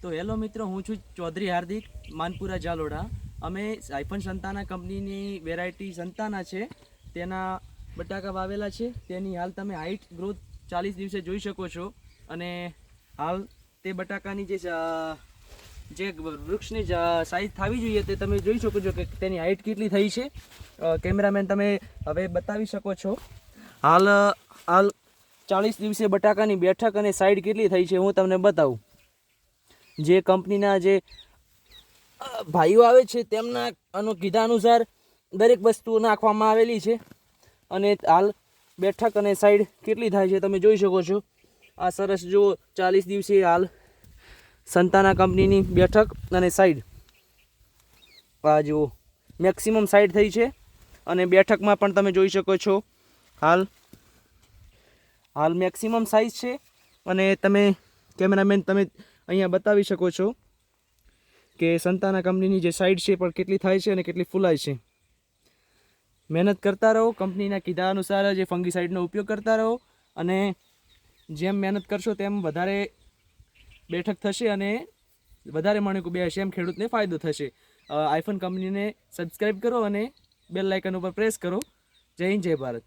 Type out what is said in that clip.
તો હેલો મિત્રો, હું છું ચૌધરી હાર્દિક, માનપુરા જાલોડા. અમે આઈફોન સંતાના કંપનીની વેરાયટી સંતાના છે તેના બટાકા વાવેલા છે. તેની હાલ તમે હાઇટ ગ્રોથ 40 દિવસે જોઈ શકો છો. અને હાલ તે બટાકાની જે વૃક્ષની સાઈઝ થવી જોઈએ તે તમે જોઈ શકો છો કે તેની હાઇટ કેટલી થઈ છે. કેમેરામેન તમે હવે બતાવી શકો છો. હાલ હાલ 40 દિવસે બટાકાની બેઠક અને સાઈડ કેટલી થઈ છે હું તમને બતાવું. જે કંપનીના જે ભાઈઓ આવે છે તેમના કીધા અનુસાર દરેક વસ્તુ નાખવામાં આવેલી છે. અને હાલ બેઠક અને સાઈડ કેટલી થાય છે તમે જોઈ શકો છો. આ સરસ જો 40 દિવસે હાલ સંતાના કંપનીની બેઠક અને સાઈડ આ જુઓ મેક્સિમમ સાઈડ થઈ છે. અને બેઠકમાં પણ તમે જોઈ શકો છો હાલ મેક્સિમમ સાઈઝ છે. અને તમે કેમેરામેન તમે અહીંયા બતાવી શકો છો કે સંતાના કંપનીની જે સાઈડ છે પણ કેટલી થાય છે અને કેટલી ફૂલાય છે. મહેનત કરતા રહો, કંપનીના કીધા અનુસાર જે ફંગીસાઇડનો ઉપયોગ કરતા રહો. અને જેમ મહેનત કરશો તેમ વધારે બેઠક થશે અને વધારે મણકું બેસશે, એમ ખેડૂતને ફાયદો થશે. આઈફોન કંપનીને સબસ્ક્રાઈબ કરો અને બેલ આઇકન ઉપર પ્રેસ કરો. જય હિન્દ, જય ભારત.